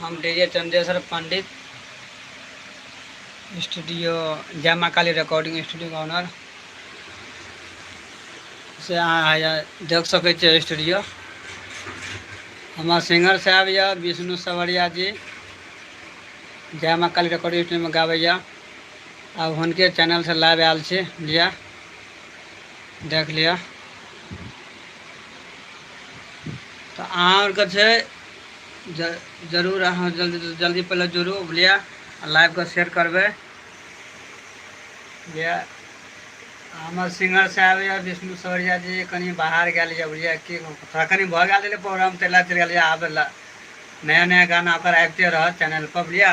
हम डीजे चंदेश्वर पंडित स्टूडियो जय माँ काली रिकॉर्डिंग स्टूडियो का ऑनर से अहाँ देख सकै छियै स्टूडियो। हमार सिंगर साहब या विष्णु सवरिया जी जय माँ काली रिकॉर्डिंग स्टूडियो में गाबैया। अब हुनके चैनल से लाइव आयल छी, लिया देख लिया। तो अहाँ जरूर अहाँ जल्दी पहले जुड़ू, बुझलिए लाइव को शेयर करबे। बुझलिए हमार सिंगर साहब या विष्णु सवरिया जी कहीं बाहर गए, बुझलिए कि थोड़ा कहीं भ गया प्रोग्राम तेला चल गया। आब नया नया गाना ओकर आबते रहत चैनल पर, बुझलिए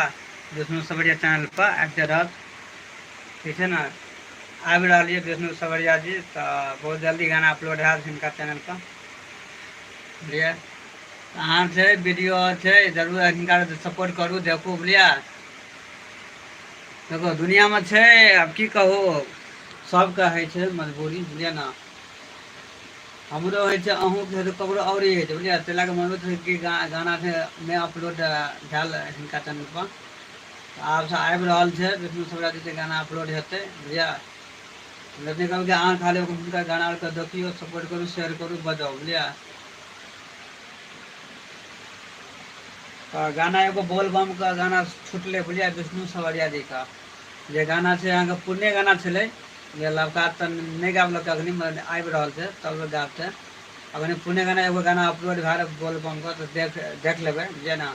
विष्णु सवरिया चैनल पर आबते रहत, ठीक है ना। आबि रहा है विष्णु सवरिया जी, तो बहुत जल्दी गाना अपलोड है इनका चैनल पर, बुझलिए। अहाँ से वीडियो है जरूर इनका सपोर्ट करू, देखू, बुझलिए। देखो दुनिया में है, अब की कहू, सबके है मजबूरी, बुझलिए ना। हमरो है अहूँ के तो ककरो और ही है, बुझलिए। तेला के मजबूत कि गाना से मैं अपलोड भेल इनका चैनल पर। आब से आबि रहल छै विष्णु सवरिया जी के गाना अपलोड हेतै, बुझलिए। लेकिन कहूँ अहाँ खाली हुनका गाना आरके देखियो, सपोर्ट करू, शेयर करू, बजाउ, बुझलिए। गाना एगो बोल बम का गाना छूटले, बुझलिए विष्णु सवरिया जी का। जे गाना छै अहाँके पुरने गाना छलै, जे लड़का तऽ नहीं गाबलक अखनी, आबि रहल छै तब गाबते। अखनी पुरने गाना एगो गाना अपलोड भए रहल बोल बम का, तो देख लेबै, बुझलिए ना।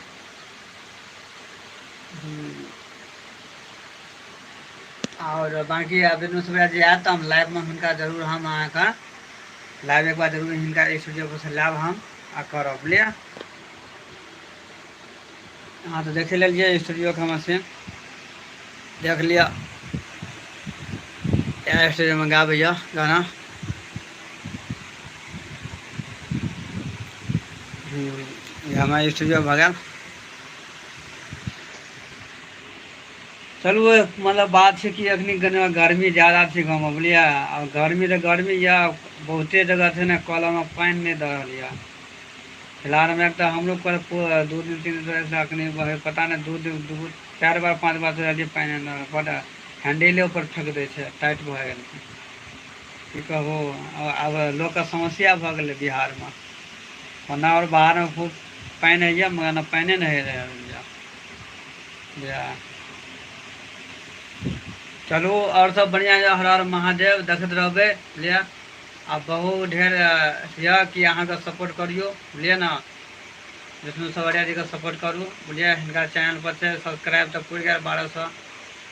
और बाकी विष्णु सवरिया जी आयत तो हम लाइव में हुनका जरूर हम अहाँके लाइव एक बार जरूर हिनका स्टूडियो पर से लाइव हम करब, बुझलिए। हाँ तो देखे लीजिए स्टूडियो के हम से देख लिया, स्टूडियो में गाबैया गाना। हमारे स्टूडियो भगल। चलू मतलब बात है कि अखनी गर्मी ज़्यादा है गाँव में, बुझलिए। और गर्मी तो गर्मी या बहुते जगह है ना कल में पानी नहीं दे रही है। फिलहाल में एक तो हम लोग पर 2 दिन 3 दिन से अखनी पता नहीं 2 दिन 4 बार 5 बार से पानी नहीं बट हैंडले ऊपर फेंक दे टाइट भ गए की कहू। अब लोग का समस्या भ गए बिहार में, वरना और बाहर में खूब पानी है मगर पानी नहीं रहे। चलू और सब बढ़िया है, हर हर महादेव, देखते रहबे, बुझलिए। अब बहुत ढेर यह कि अहाँ का सपोर्ट करियो, बुझलिए ना। विष्णु सवरिया जी का सपोर्ट करूँ, बुझलिए। इनका चैनल पर से सब्सक्राइब तो पूरे गया 1200,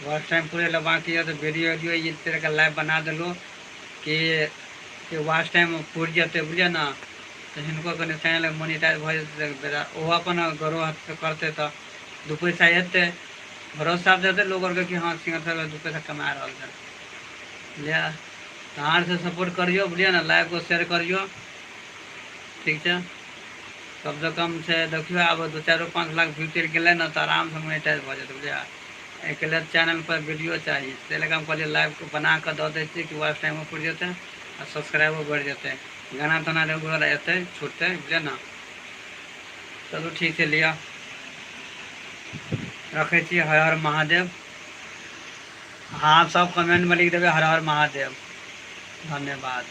वॉच टाइम पूरे बाकी है तो वीडियो इस तरह का लाइव बना दिलो कि वॉच टाइम पूरी जाते, बुझलिए ना। तो इनको कहीं चैनल मोनिटाइज भ जाते, वो अपन ग्रोह करते तो 2 पैसा हेतै, भरोसा देते लोग के कि हाँ सिंगर साहब 2 पैसा कमा रहा है, बुझलिए। तो अहाँ से सपोर्ट करियो, बुझलिए ना। लाइव को शेयर करियो, ठीक है। कम से कम से देखियो अब 2-4-5 लाख व्यू चल गए ना तो आराम से मोनिटाइज भ जाते, बुझलिए। एक लिए चैनल पर वीडियो चाहिए, तेल हम कहलिए लाइव को बना कर दे देते कि वॉच टाइम पूरी जाते और सब्सक्राइबर बढ़ जाते, गाना ताना रेगुलर अते छूटते, बुझलिए ना। चलो ठीक है, लिया रखे छी। हर हर महादेव। हाँ सब कमेंट में लिख देवे हर हर महादेव। धन्यवाद।